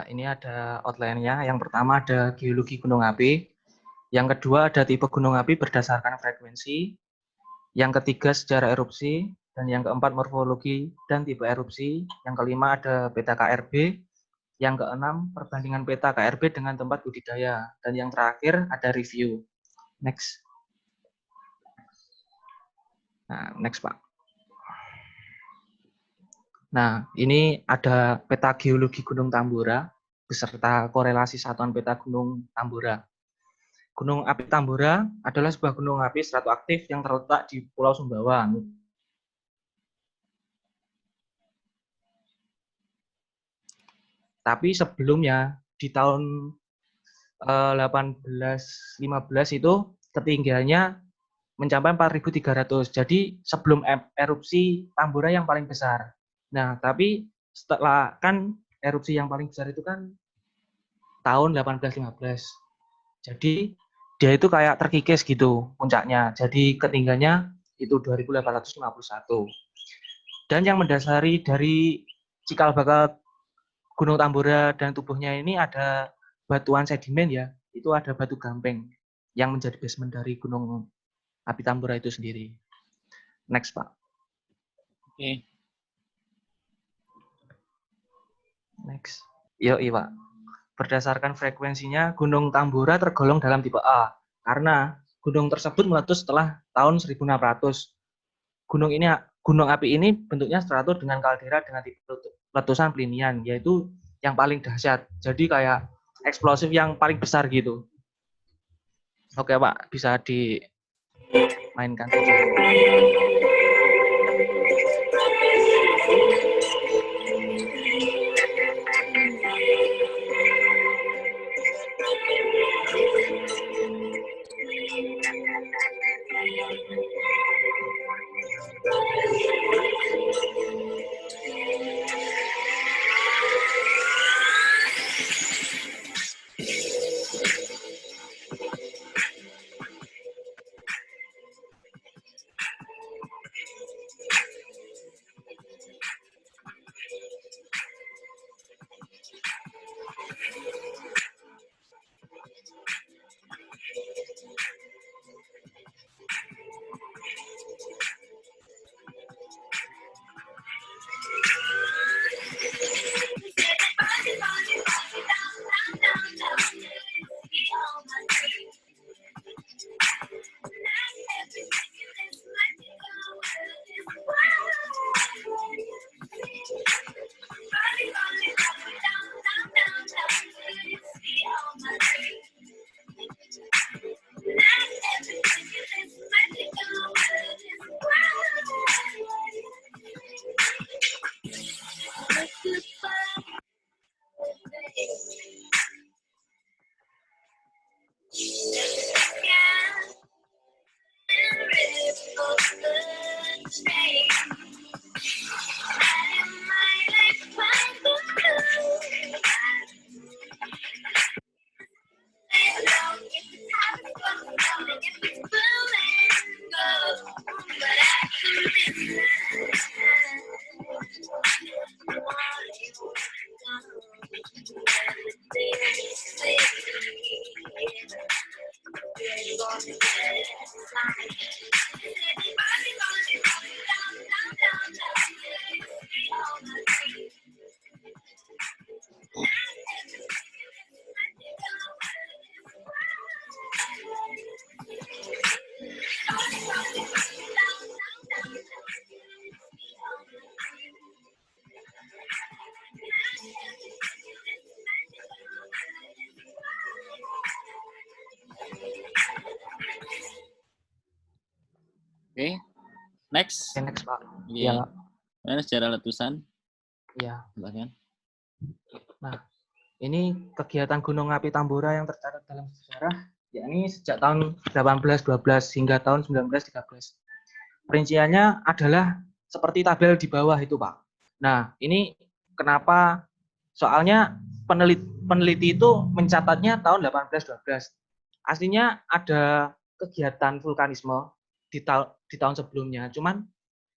ini ada outline-nya. Yang pertama ada geologi gunung api. Yang kedua ada tipe gunung api berdasarkan frekuensi. Yang ketiga sejarah erupsi. Dan yang keempat morfologi dan tipe erupsi. Yang kelima ada peta KRB. Yang keenam perbandingan peta KRB dengan tempat budidaya. Dan yang terakhir ada review. Next. Nah, next Pak. Nah, ini ada peta geologi Gunung Tambora beserta korelasi satuan peta Gunung Tambora. Gunung api Tambora adalah sebuah gunung api stratoaktif yang terletak di Pulau Sumbawa. Tapi sebelumnya di tahun 1815 itu ketinggiannya mencapai 4.300. Jadi sebelum erupsi Tambora yang paling besar. Nah, tapi setelah kan erupsi yang paling besar itu kan tahun 1815. Jadi dia itu kayak terkikis gitu puncaknya. Jadi ketinggiannya itu 2.851. Dan yang mendasari dari cikal bakal Gunung Tambora dan tubuhnya ini ada batuan sedimen ya. Itu ada batu gamping yang menjadi basement dari Gunung Api Tambora itu sendiri. Next, Pak. Oke. Next. Yoi, Pak. Berdasarkan frekuensinya, Gunung Tambora tergolong dalam tipe A karena gunung tersebut meletus setelah tahun 1600. Gunung api ini bentuknya stratus dengan kaldera dengan tipe letusan Plinian, yaitu yang paling dahsyat. Jadi kayak eksplosif yang paling besar gitu. Oke, Pak, bisa dimainkan saja. Oke. Next. Oke, next, Pak. Iya. Ya, Mana secara letusan? ya. Silahkan. Nah, ini kegiatan Gunung Api Tambora yang tercatat dalam sejarah, yakni sejak tahun 1812 hingga tahun 1913. Perinciannya adalah seperti tabel di bawah itu, Pak. Nah, ini kenapa? Soalnya peneliti itu mencatatnya tahun 1812. Aslinya ada kegiatan vulkanisme di tahun sebelumnya, cuman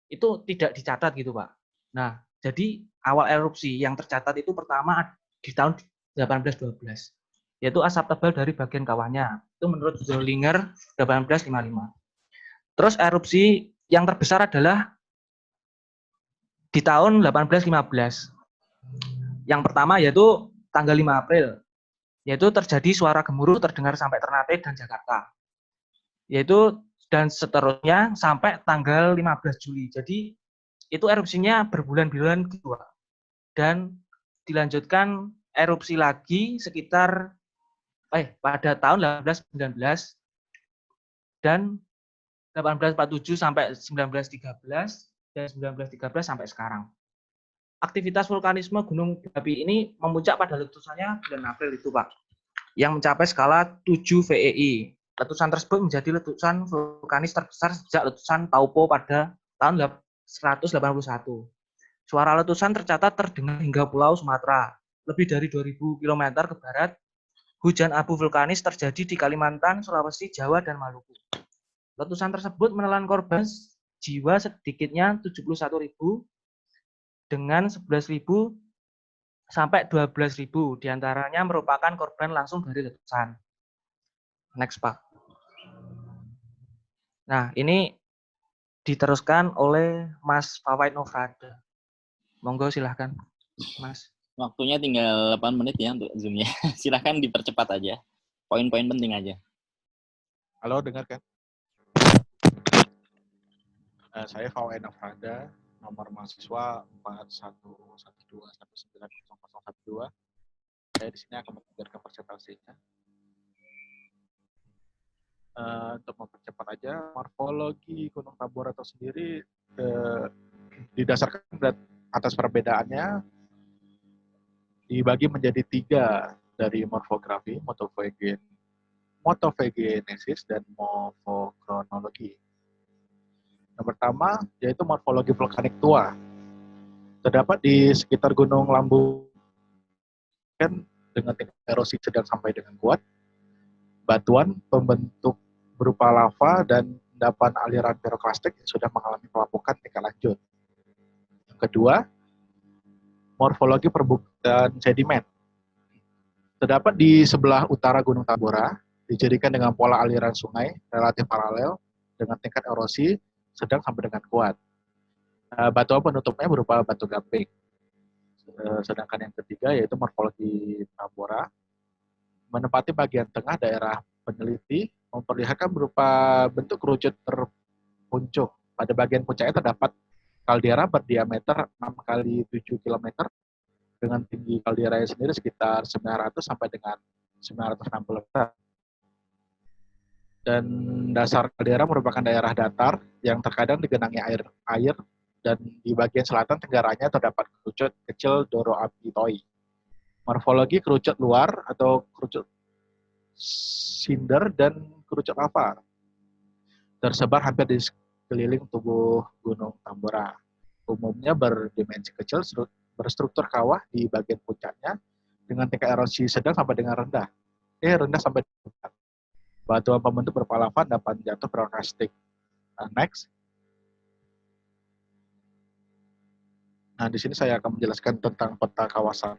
itu tidak dicatat gitu, Pak. Nah, jadi awal erupsi yang tercatat itu pertama di tahun 1812, yaitu asap tebal dari bagian kawahnya. Itu menurut Zollinger 1855. Terus erupsi yang terbesar adalah di tahun 1815. Yang pertama yaitu tanggal 5 April, yaitu terjadi suara gemuruh terdengar sampai Ternate dan Jakarta. Yaitu dan seterusnya sampai tanggal 15 Juli. Jadi itu erupsinya berbulan-bulan kedua. Dan dilanjutkan erupsi lagi sekitar pada tahun 1819 dan 1847 sampai 1913 dan 1913 sampai sekarang. Aktivitas vulkanisme gunung berapi ini memuncak pada letusannya bulan April itu, Pak, yang mencapai skala 7 VEI. Letusan tersebut menjadi letusan vulkanis terbesar sejak letusan Taupo pada tahun 181. Suara letusan tercatat terdengar hingga Pulau Sumatera. Lebih dari 2000 km ke barat, hujan abu vulkanis terjadi di Kalimantan, Sulawesi, Jawa, dan Maluku. Letusan tersebut menelan korban jiwa sedikitnya 71.000 dengan 11.000 sampai 12.000 diantaranya merupakan korban langsung dari letusan. Next, Pak. Nah, ini diteruskan oleh Mas Fawaid Nofrada. Monggo silahkan, Mas. Waktunya tinggal 8 menit ya untuk Zoom-nya. Silahkan dipercepat aja. Poin-poin penting aja. Halo, dengarkan. Saya Fawaid Nofrada, nomor mahasiswa 4112190012. Saya di sini akan mengajarkan presentasinya. Untuk mempercepat aja, morfologi Gunung Tambora itu sendiri didasarkan atas perbedaannya dibagi menjadi 3 dari morfografi, motofagenesis, dan morfokronologi. Yang pertama yaitu morfologi vulkanik tua. Terdapat di sekitar Gunung Lambu dengan tingkat erosi sedang sampai dengan kuat, batuan pembentuk berupa lava dan endapan aliran piroklastik yang sudah mengalami pelapukan tingkat lanjut. Yang kedua, morfologi perbukitan sedimen. Terdapat di sebelah utara Gunung Tambora, dijadikan dengan pola aliran sungai relatif paralel dengan tingkat erosi sedang sampai dengan kuat. Batuan penutupnya berupa batu gamping. Sedangkan yang ketiga yaitu morfologi Tambora, menempati bagian tengah daerah peneliti, memperlihatkan berupa bentuk kerucut terpuncuk. Pada bagian puncaknya terdapat kaldera berdiameter 6 kali 7 km dengan tinggi kalderanya sendiri sekitar 900 sampai dengan 960 meter. Dan dasar kaldera merupakan daerah datar yang terkadang digenangi air dan di bagian selatan tenggaranya terdapat kerucut kecil doroapitoi. Morfologi kerucut luar atau kerucut cinder dan kerucut lava tersebar hampir di sekeliling tubuh Gunung Tambora. Umumnya berdimensi kecil, berstruktur kawah di bagian puncaknya dengan tingkat erosi sedang sampai dengan rendah. Rendah sampai dengan batuan pembentuk berupa lava dapat jatuh piroklastik. Next. Nah, di sini saya akan menjelaskan tentang peta kawasan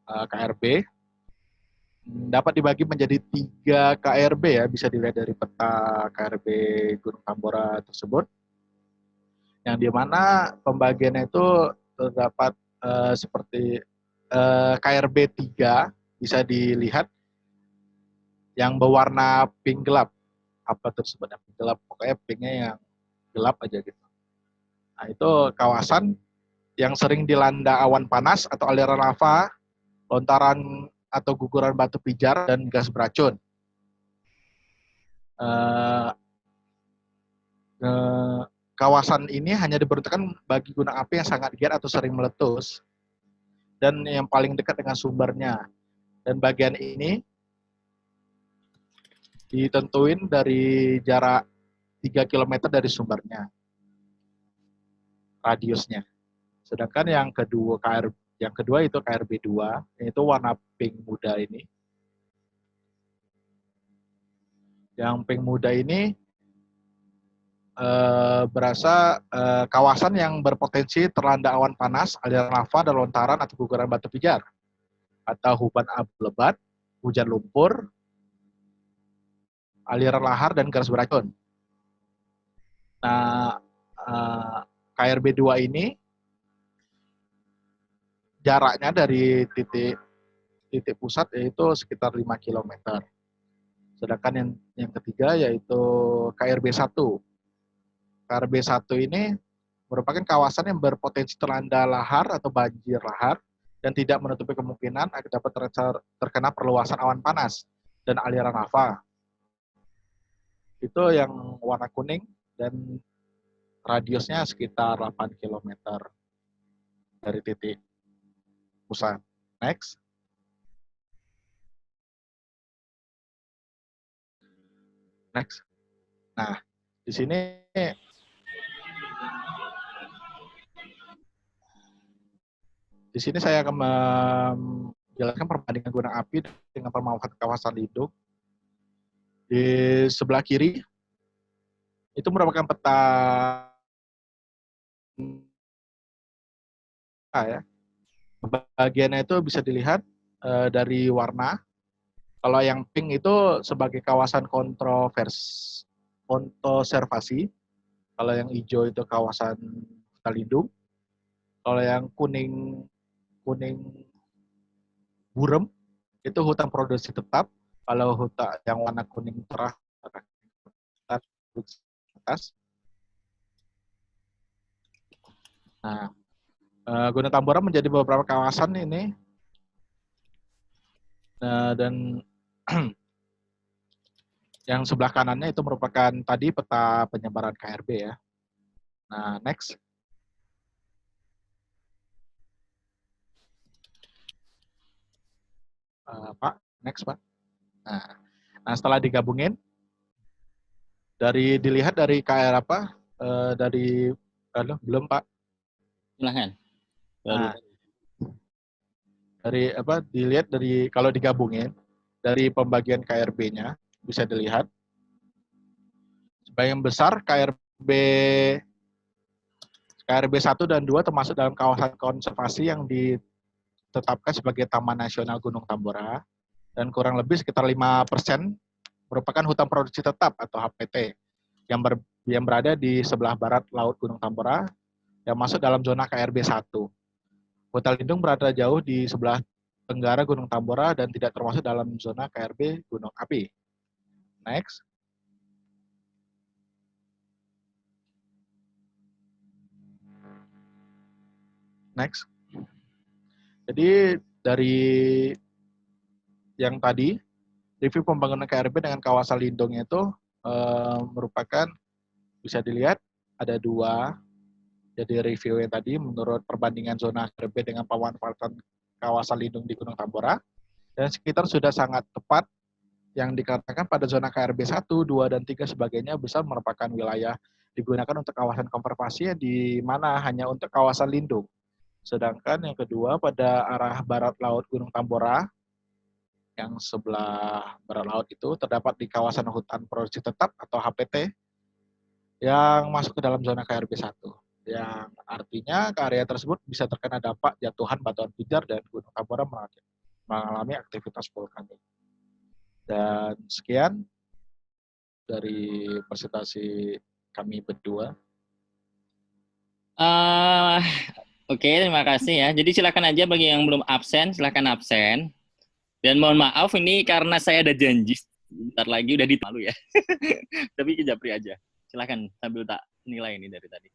KRB. Dapat dibagi menjadi 3 KRB ya, bisa dilihat dari peta KRB Gunung Tambora tersebut. Yang di mana pembagiannya itu terdapat seperti KRB 3 bisa dilihat yang berwarna pink gelap. Apa tersebut yang pink gelap? Pokoknya pinknya yang gelap aja gitu. Nah, itu kawasan yang sering dilanda awan panas atau aliran lava, lontaran atau guguran batu pijar dan gas beracun. Kawasan ini hanya diperuntukkan bagi gunung api yang sangat giat atau sering meletus dan yang paling dekat dengan sumbernya. Dan bagian ini ditentuin dari jarak 3 km dari sumbernya, radiusnya. Sedangkan yang kedua itu KRB 2, yaitu warna pink muda ini. Yang pink muda ini berasa kawasan yang berpotensi terlanda awan panas, aliran lava, dan lontaran atau guguran batu pijar, atau huban abu lebat, hujan lumpur, aliran lahar, dan gas beracun. Nah, KRB 2 ini jaraknya dari titik pusat yaitu sekitar 5 km. Sedangkan yang ketiga yaitu KRB 1. KRB 1 ini merupakan kawasan yang berpotensi terlanda lahar atau banjir lahar dan tidak menutupi kemungkinan akan dapat terkena perluasan awan panas dan aliran lava. Itu yang warna kuning dan radiusnya sekitar 8 km dari titik pusat. Next. Next. Nah, di sini saya akan menjelaskan perbandingan gunung api dengan pemanfaatan kawasan lindung. Di sebelah kiri itu merupakan peta ya. Bagiannya itu bisa dilihat dari warna. Kalau yang pink itu sebagai kawasan konservasi. Kalau yang hijau itu kawasan hutan lindung. Kalau yang kuning burem itu hutan produksi tetap. Kalau hutan yang warna kuning cerah atas. Nah, Gunung Tambora menjadi beberapa kawasan ini dan yang sebelah kanannya itu merupakan tadi peta penyebaran KRB ya. Nah, next. Pak, next Pak. Nah, setelah digabungin, dilihat dari KR apa? Belum Pak. Silahkan. Nah, dilihat dari kalau digabungin dari pembagian KRB-nya bisa dilihat sebagian besar KRB 1 dan 2 termasuk dalam kawasan konservasi yang ditetapkan sebagai Taman Nasional Gunung Tambora, dan kurang lebih sekitar 5% merupakan hutan produksi tetap atau HPT yang berada di sebelah barat Laut Gunung Tambora yang masuk dalam zona KRB 1. Hutan lindung berada jauh di sebelah tenggara Gunung Tambora dan tidak termasuk dalam zona KRB Gunung Api. Next. Next. Jadi dari yang tadi, review pembangunan KRB dengan kawasan lindungnya itu merupakan, bisa dilihat ada 2. Jadi review yang tadi menurut perbandingan zona KRB dengan pemanfaatan kawasan lindung di Gunung Tambora, dan sekitar sudah sangat tepat yang dikatakan pada zona KRB 1, 2, dan 3 sebagainya besar merupakan wilayah digunakan untuk kawasan konservasi di mana hanya untuk kawasan lindung. Sedangkan yang kedua pada arah barat laut Gunung Tambora, yang sebelah barat laut itu terdapat di kawasan hutan produksi tetap atau HPT yang masuk ke dalam zona KRB 1. Yang artinya ke area tersebut bisa terkena dampak jatuhan batuan pijar dan Gunung Tambora mengalami aktivitas vulkanik. Dan sekian dari presentasi kami berdua. Oke, terima kasih ya. Jadi silakan aja bagi yang belum absen, silakan absen. Dan mohon maaf ini karena saya ada janji bentar lagi udah ditalu ya. Tapi ke Japri aja. Silakan sambil tak nilai ini dari tadi.